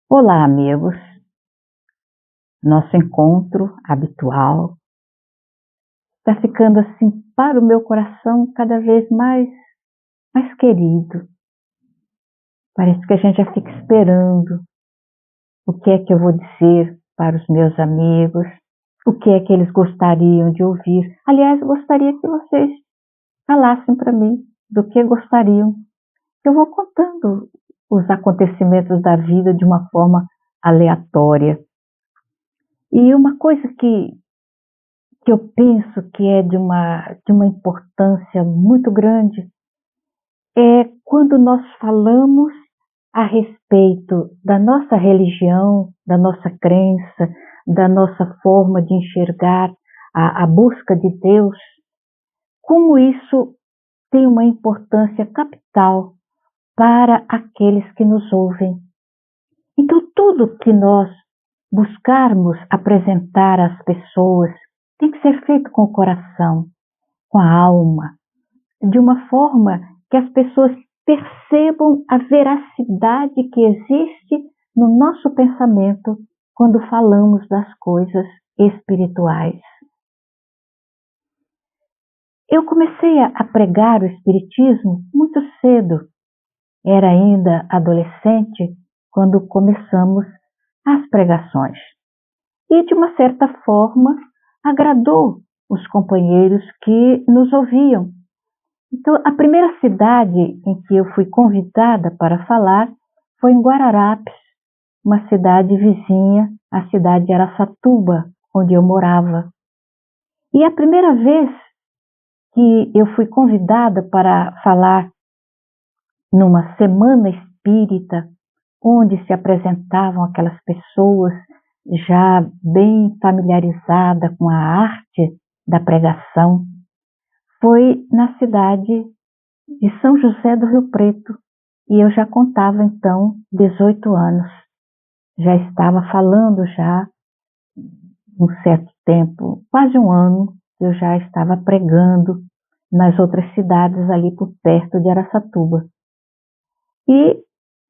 Olá, amigos. Nosso encontro habitual está ficando assim para o meu coração cada vez mais querido. Parece que a gente já fica esperando o que é que eu vou dizer para os meus amigos, o que é que eles gostariam de ouvir. Aliás, gostaria que vocês falassem para mim do que gostariam. Eu vou contando os acontecimentos da vida de uma forma aleatória. E uma coisa que eu penso que é de uma importância muito grande é quando nós falamos a respeito da nossa religião, da nossa crença, da nossa forma de enxergar a busca de Deus, como isso tem uma importância capital para aqueles que nos ouvem. Então, tudo que nós buscarmos apresentar às pessoas tem que ser feito com o coração, com a alma, de uma forma que as pessoas percebam a veracidade que existe no nosso pensamento quando falamos das coisas espirituais. Eu comecei a pregar o espiritismo muito cedo. Era ainda adolescente quando começamos as pregações. E, de uma certa forma, agradou os companheiros que nos ouviam. Então, a primeira cidade em que eu fui convidada para falar foi em Guararapes, uma cidade vizinha à cidade de Araçatuba, onde eu morava. E a primeira vez que eu fui convidada para falar numa semana espírita, onde se apresentavam aquelas pessoas já bem familiarizadas com a arte da pregação, foi na cidade de São José do Rio Preto, e eu já contava então 18 anos. Já estava falando já um certo tempo, quase um ano, eu já estava pregando nas outras cidades ali por perto de Araçatuba. E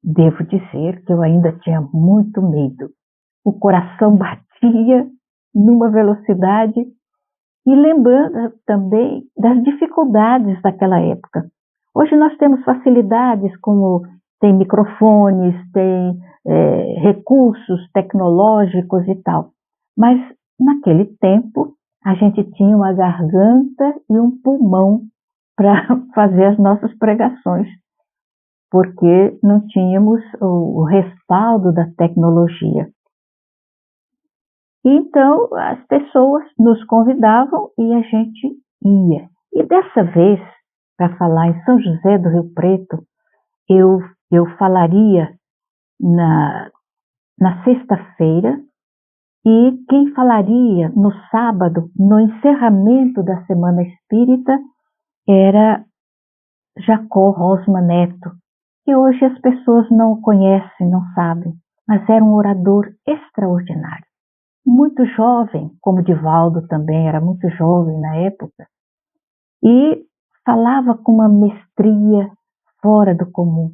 devo dizer que eu ainda tinha muito medo. O coração batia numa velocidade e lembrando também das dificuldades daquela época. Hoje nós temos facilidades como tem microfones, tem recursos tecnológicos e tal. Mas naquele tempo a gente tinha uma garganta e um pulmão para fazer as nossas pregações, porque não tínhamos o respaldo da tecnologia. Então as pessoas nos convidavam e a gente ia. E dessa vez, para falar em São José do Rio Preto, eu falaria na sexta-feira, e quem falaria no sábado, no encerramento da Semana Espírita, era Jacó Rosma Neto, que hoje as pessoas não o conhecem, não sabem, mas era um orador extraordinário. Muito jovem, como Divaldo também era muito jovem na época, e falava com uma mestria fora do comum.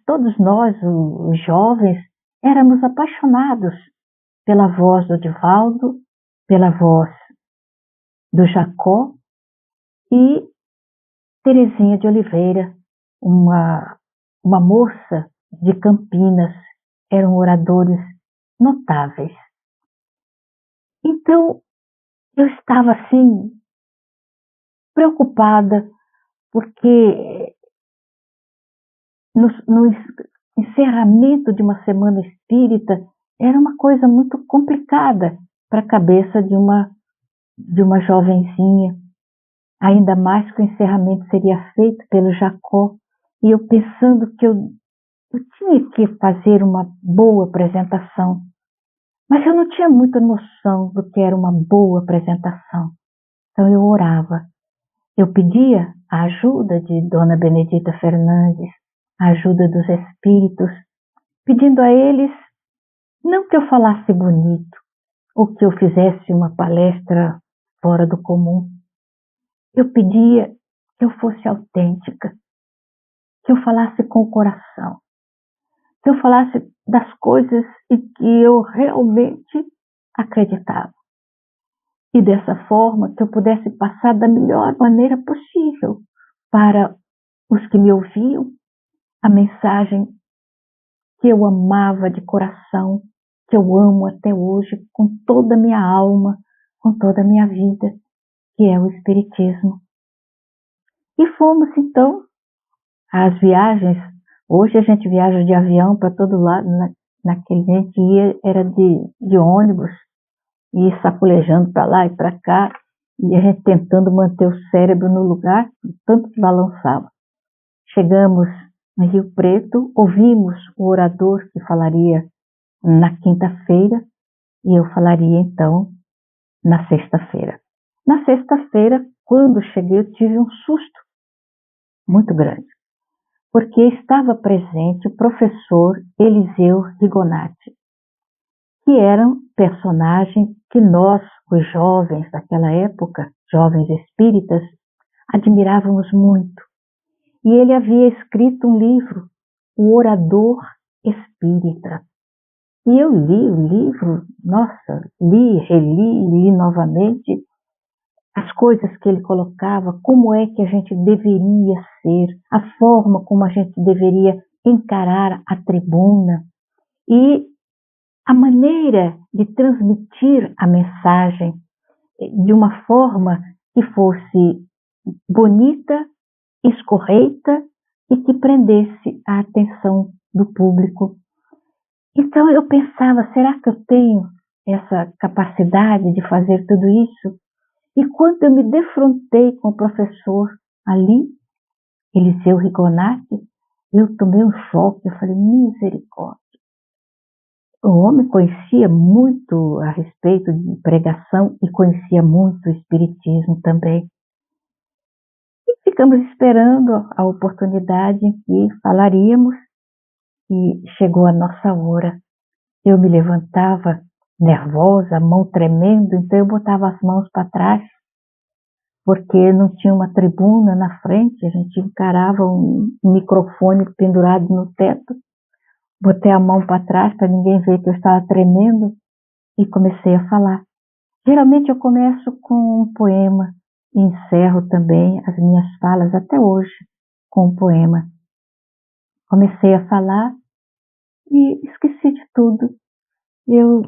Todos nós, os jovens, éramos apaixonados pela voz do Divaldo, pela voz do Jacó e Terezinha de Oliveira, uma moça de Campinas. Eram oradores notáveis. Então, eu estava assim, preocupada, porque no encerramento de uma semana espírita era uma coisa muito complicada para a cabeça de uma jovenzinha, ainda mais que o encerramento seria feito pelo Jacó, e eu pensando que eu tinha que fazer uma boa apresentação, mas eu não tinha muita noção do que era uma boa apresentação. Então eu orava, eu pedia a ajuda de Dona Benedita Fernandes, a ajuda dos espíritos, pedindo a eles não que eu falasse bonito, ou que eu fizesse uma palestra fora do comum. Eu pedia que eu fosse autêntica, que eu falasse com o coração, se eu falasse das coisas em que eu realmente acreditava. E dessa forma que eu pudesse passar da melhor maneira possível para os que me ouviam a mensagem que eu amava de coração, que eu amo até hoje com toda a minha alma, com toda a minha vida, que é o Espiritismo. E fomos então às viagens. Hoje a gente viaja de avião para todo lado, naquele dia era de ônibus, e sapulejando para lá e para cá, e a gente tentando manter o cérebro no lugar, tanto que balançava. Chegamos em Rio Preto, ouvimos o orador que falaria na quinta-feira, e eu falaria então na sexta-feira. Na sexta-feira, quando cheguei, eu tive um susto muito grande, porque estava presente o professor Eliseu Rigonati, que era um personagem que nós, os jovens daquela época, jovens espíritas, admirávamos muito. E ele havia escrito um livro, O Orador Espírita. E eu li o livro, nossa, li novamente as coisas que ele colocava, como é que a gente deveria ser, a forma como a gente deveria encarar a tribuna e a maneira de transmitir a mensagem de uma forma que fosse bonita, escorreita e que prendesse a atenção do público. Então eu pensava, será que eu tenho essa capacidade de fazer tudo isso? E quando eu me defrontei com o professor ali, Eliseu Rigonati, eu tomei um choque, eu falei, misericórdia. O homem conhecia muito a respeito de pregação e conhecia muito o espiritismo também. E ficamos esperando a oportunidade em que falaríamos e chegou a nossa hora. Eu me levantava nervosa, a mão tremendo, então eu botava as mãos para trás, porque não tinha uma tribuna na frente, a gente encarava um microfone pendurado no teto. Botei a mão para trás para ninguém ver que eu estava tremendo e comecei a falar. Geralmente eu começo com um poema e encerro também as minhas falas até hoje com um poema. Comecei a falar e esqueci de tudo. Eu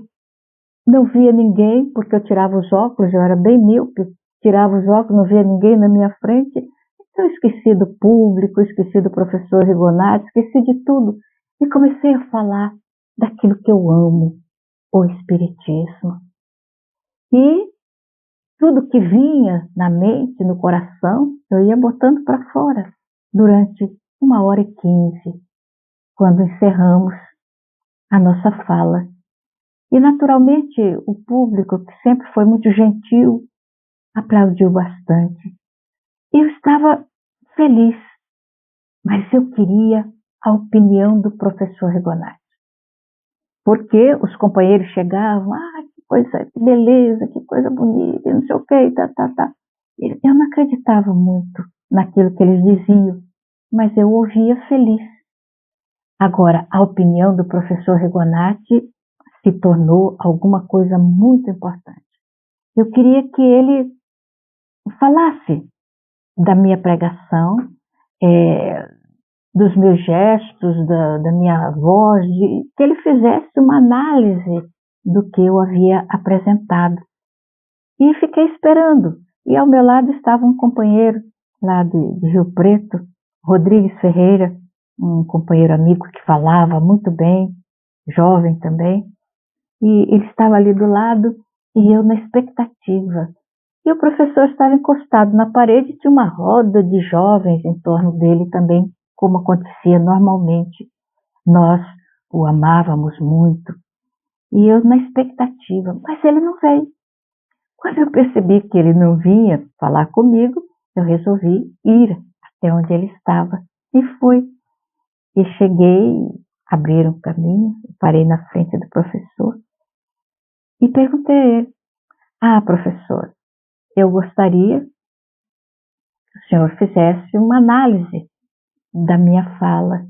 não via ninguém porque eu tirava os óculos, eu era bem míope, tirava os óculos, não via ninguém na minha frente. Então eu esqueci do público, esqueci do professor Rigonati, esqueci de tudo e comecei a falar daquilo que eu amo, o Espiritismo. E tudo que vinha na mente, no coração, eu ia botando para fora durante 1h15, quando encerramos a nossa fala. E, naturalmente, o público, que sempre foi muito gentil, aplaudiu bastante. Eu estava feliz, mas eu queria a opinião do professor Rigonati. Porque os companheiros chegavam, que coisa, que beleza, que coisa bonita, não sei o que, tá. Eu não acreditava muito naquilo que eles diziam, mas eu ouvia feliz. Agora, a opinião do professor Rigonati se tornou alguma coisa muito importante. Eu queria que ele falasse da minha pregação, dos meus gestos, da minha voz, que ele fizesse uma análise do que eu havia apresentado. E fiquei esperando. E ao meu lado estava um companheiro lá de Rio Preto, Rodrigues Ferreira, um companheiro amigo que falava muito bem, jovem também. E ele estava ali do lado e eu na expectativa. E o professor estava encostado na parede, tinha uma roda de jovens em torno dele também, como acontecia normalmente. Nós o amávamos muito. E eu na expectativa, mas ele não veio. Quando eu percebi que ele não vinha falar comigo, eu resolvi ir até onde ele estava. E fui. E cheguei, abri um caminho, parei na frente do professor e perguntei a ele, professor, eu gostaria que o senhor fizesse uma análise da minha fala.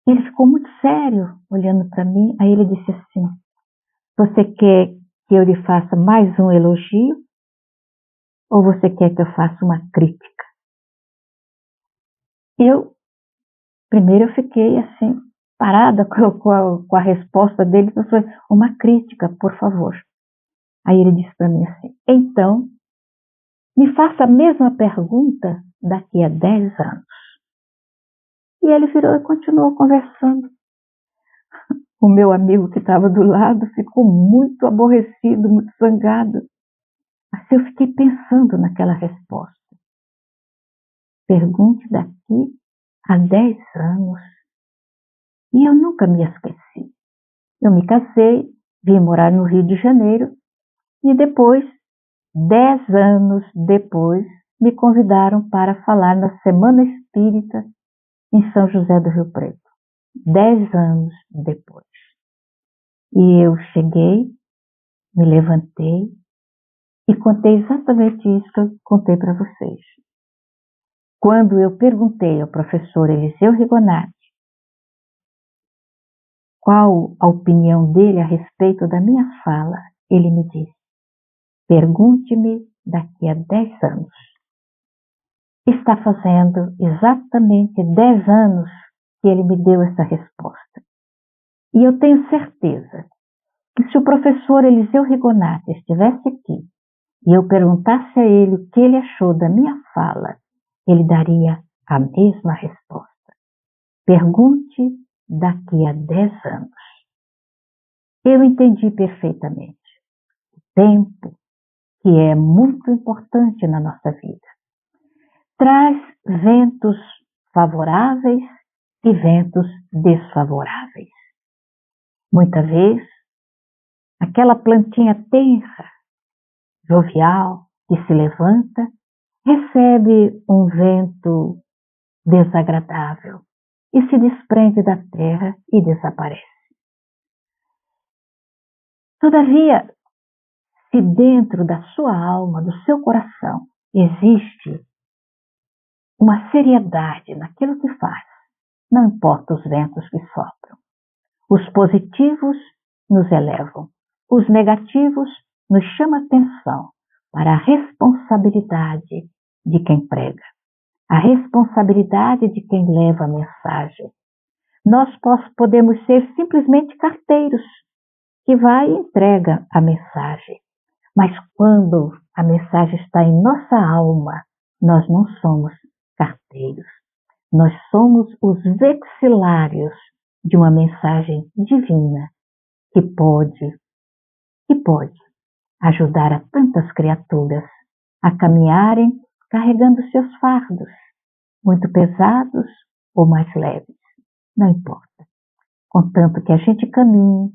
Ele ficou muito sério olhando para mim, aí ele disse assim: você quer que eu lhe faça mais um elogio ou você quer que eu faça uma crítica? Primeiro eu fiquei assim, parada com a resposta dele, eu falei: uma crítica, por favor. Aí ele disse para mim assim: então, me faça a mesma pergunta daqui a 10 anos. E ele virou e continuou conversando. O meu amigo que estava do lado ficou muito aborrecido, muito zangado. Assim eu fiquei pensando naquela resposta. Pergunte daqui a 10 anos. E eu nunca me esqueci. Eu me casei, vim morar no Rio de Janeiro e depois, 10 anos depois, me convidaram para falar na Semana Espírita em São José do Rio Preto. 10 anos depois. E eu cheguei, me levantei e contei exatamente isso que eu contei para vocês. Quando eu perguntei ao professor Eliseu Rigonati qual a opinião dele a respeito da minha fala, ele me disse: pergunte-me daqui a 10 anos. Está fazendo exatamente 10 anos que ele me deu essa resposta. E eu tenho certeza que se o professor Eliseu Rigonati estivesse aqui e eu perguntasse a ele o que ele achou da minha fala, ele daria a mesma resposta. Pergunte daqui a 10 anos. Eu entendi perfeitamente. O tempo, que é muito importante na nossa vida, traz ventos favoráveis e ventos desfavoráveis. Muitas vezes, aquela plantinha tenra, jovial, que se levanta, recebe um vento desagradável e se desprende da terra e desaparece. Todavia, se dentro da sua alma, do seu coração, existe uma seriedade naquilo que faz, não importa os ventos que sopram. Os positivos nos elevam, os negativos nos chamam a atenção para a responsabilidade de quem prega, a responsabilidade de quem leva a mensagem. Nós podemos ser simplesmente carteiros que vai e entrega a mensagem, mas quando a mensagem está em nossa alma, nós não somos carteiros, nós somos os vexilários de uma mensagem divina que pode ajudar a tantas criaturas a caminharem carregando seus fardos, muito pesados ou mais leves, não importa, contanto que a gente caminhe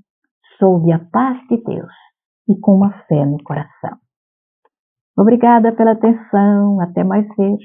sob a paz de Deus e com uma fé no coração. Obrigada pela atenção, até mais ver.